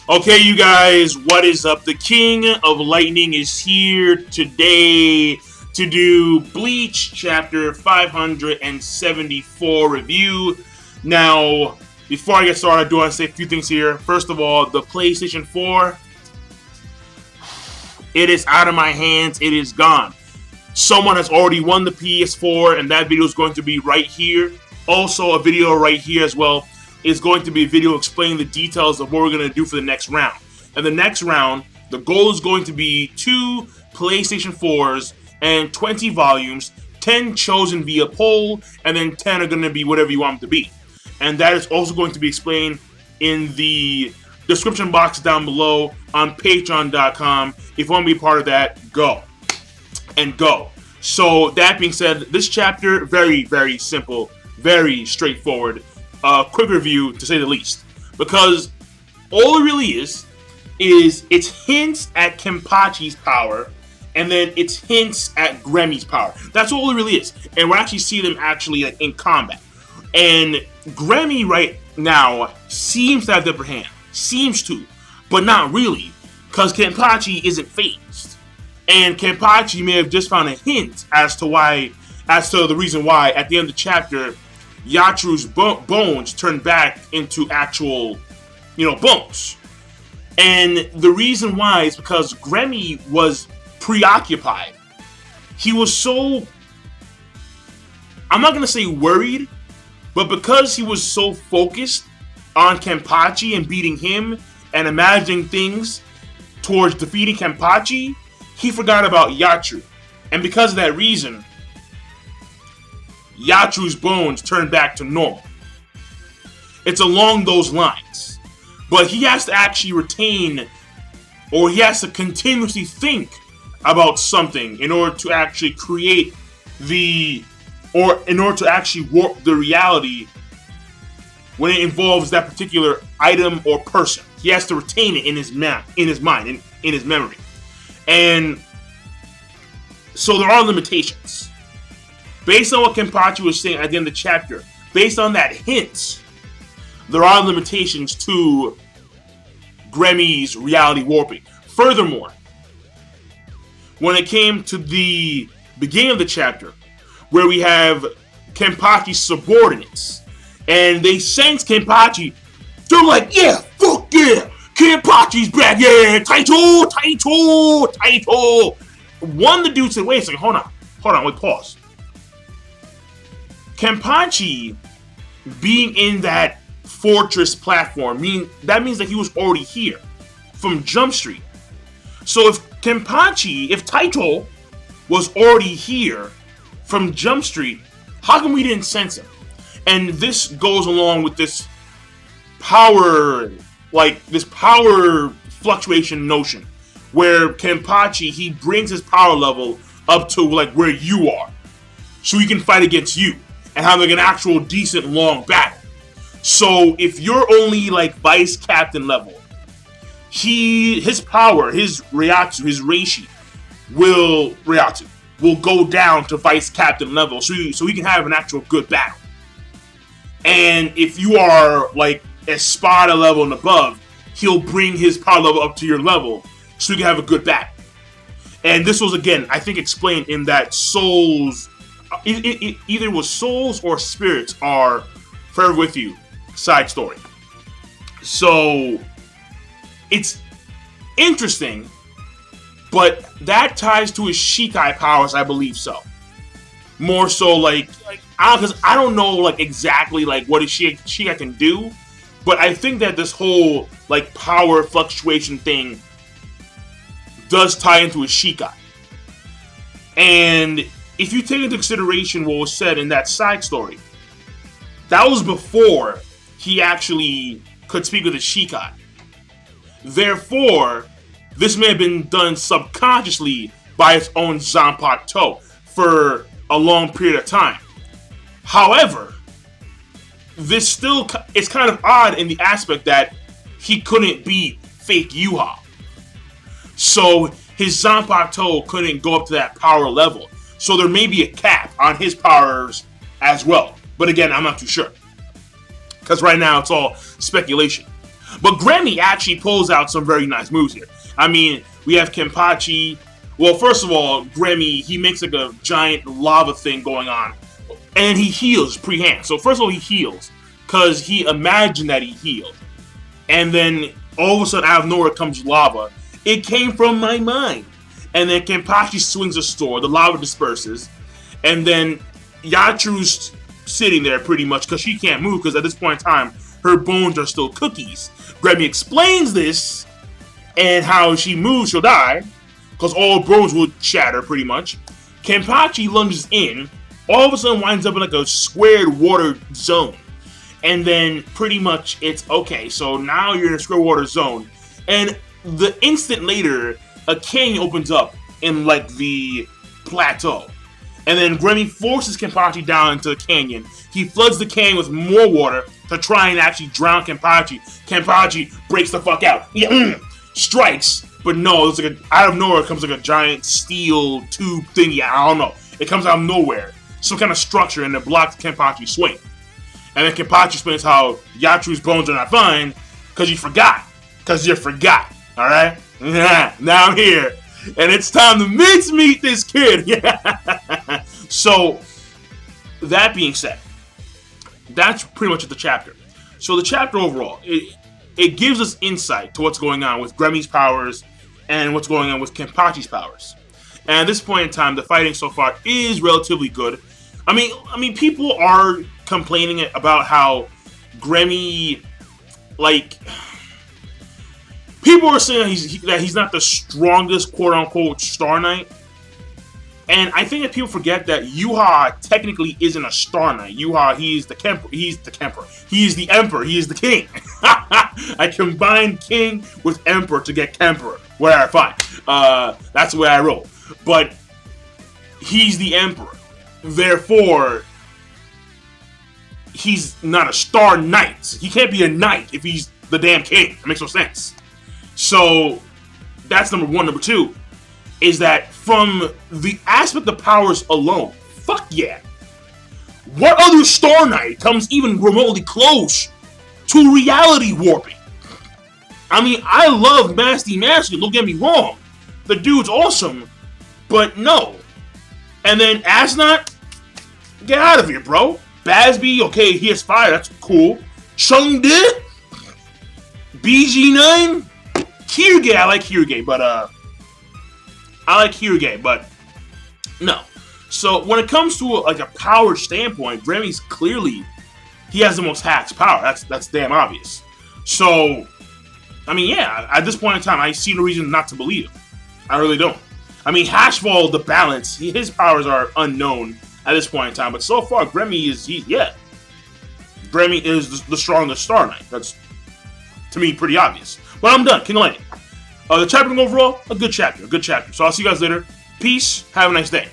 Okay, you guys, what is up? The King of Lightning is here today to do Bleach Chapter 574 review. Now, before I get started, I do want to say a few things here. First of all, the PlayStation 4, it is out of my hands. It is gone. Someone has already won the PS4, and that video is going to be right here. Also, a video right here as well is going to be a video explaining the details of what we're going to do for the next round. And the next round, the goal is going to be 2 PlayStation 4s and 20 volumes, 10 chosen via poll, and then 10 are going to be whatever you want them to be. And that is also going to be explained in the description box down below on patreon.com. If you want to be a part of that, go. And go. So, that being said, this chapter, very, very simple, very straightforward. Quick review, to say the least. Because all it really is it's hints at Kenpachi's power, and then it's hints at Gremmy's power. That's all it really is. And we'll actually see them actually like, in combat. And Gremmy right now seems to have the upper hand. Seems to. But not really. Because Kenpachi isn't phased. And Kenpachi may have just found a hint as to the reason why at the end of the chapter Yachiru's bones turned back into actual, bones. And the reason why is because Gremmy was preoccupied. He was so, I'm not going to say worried, but because he was so focused on Kenpachi and beating him and imagining things towards defeating Kenpachi, he forgot about Yachiru. And because of that reason, Yachiru's bones turned back to normal. It's along those lines. But he has to actually retain, or he has to continuously think about something in order to actually create in order to actually warp the reality when it involves that particular item or person. He has to retain it in his mind, in his memory. And so there are limitations. Based on what Kenpachi was saying at the end of the chapter, based on that hint, there are limitations to Gremmy's reality warping. Furthermore, when it came to the beginning of the chapter, where we have Kenpachi's subordinates, and they sense Kenpachi, they're like, yeah, fuck yeah, Kenpachi's back, yeah, Taito. One of the dudes said, wait a second, hold on, wait, pause. Kenpachi being in that fortress platform, that means that he was already here from Jump Street. So if Taito was already here from Jump Street, how come we didn't sense him? And this goes along with this power fluctuation notion, where Kenpachi, he brings his power level up to like where you are, so he can fight against you and have like an actual decent long battle. So if you're only like vice captain level, his power, his reishi will go down to vice captain level, so he can have an actual good battle. And if you are like Espada level and above, he'll bring his power level up to your level, so you can have a good battle. And this was, again, I think explained in that souls, either was souls or spirits are forever with you side story. So it's interesting, but that ties to his Shikai powers, I believe so. More so because I don't know like exactly like what his Shikai can do, but I think that this whole like power fluctuation thing does tie into his Shikai. And if you take into consideration what was said in that side story, that was before he actually could speak with his Shikai. Therefore, this may have been done subconsciously by his own Zanpakuto for a long period of time. However, this still is kind of odd in the aspect that he couldn't beat fake Yuha. So his Zanpakuto couldn't go up to that power level. So there may be a cap on his powers as well. But again, I'm not too sure, because right now it's all speculation. But Grammy actually pulls out some very nice moves here. I mean, we have Kenpachi. Well, first of all, Grammy, he makes like a giant lava thing going on. And he heals pre-hand. So first of all, he heals. Because he imagined that he healed. And then all of a sudden, out of nowhere comes lava. It came from my mind. And then Kenpachi swings a sword. The lava disperses. And then Yatru's sitting there pretty much because she can't move. Because at this point in time, her bones are still cookies. Grammy explains this. And how she moves, she'll die. Because all bones will shatter pretty much. Kenpachi lunges in. All of a sudden winds up in like a squared water zone. And then pretty much it's okay. So now you're in a square water zone. And the instant later, a canyon opens up in like the plateau. And then Grammy forces Kenpachi down into the canyon. He floods the canyon with more water to try and actually drown Kenpachi. Kenpachi breaks the fuck out. Strikes. But no, it's like out of nowhere comes like a giant steel tube thingy. I don't know. It comes out of nowhere. Some kind of structure and it blocks Kenpachi's swing. And then Kenpachi explains how Yatru's bones are not fine because you forgot. Because you forgot. Alright? Now I'm here. And it's time to mincemeat this kid. So, that being said, that's pretty much the chapter. So the chapter overall, it gives us insight to what's going on with Grammy's powers and what's going on with Kenpachi's powers. And at this point in time, the fighting so far is relatively good. I mean, people are complaining about how Grammy, like, people are saying that he's not the strongest quote-unquote Star Knight. And I think that people forget that Yuha technically isn't a Star Knight. Yuha, he's the Emperor. He is the king. I combined king with emperor to get Kemperor. Whatever, fine. That's the way I roll. But he's the emperor. Therefore, he's not a Star Knight. He can't be a knight if he's the damn king. That makes no sense. So, that's number one. Number two is that from the aspect of powers alone, fuck yeah. What other Star Knight comes even remotely close to reality warping? I mean, I love Masty, don't get me wrong. The dude's awesome, but no. And then Asnot, get out of here, bro. Bazz-B, okay, he has fire, that's cool. Chengde, BG9, Kyurge, I like Kyurge, but no. So when it comes to a power standpoint, Grammy's clearly, he has the most hacked power. That's damn obvious. So, I mean, yeah, at this point in time, I see no reason not to believe him. I really don't. I mean, Hashfall, the balance, his powers are unknown at this point in time, but so far, Grammy is the strongest Star Knight. That's, to me, pretty obvious. But I'm done. King of Lightning. The chapter overall, a good chapter. So I'll see you guys later. Peace. Have a nice day.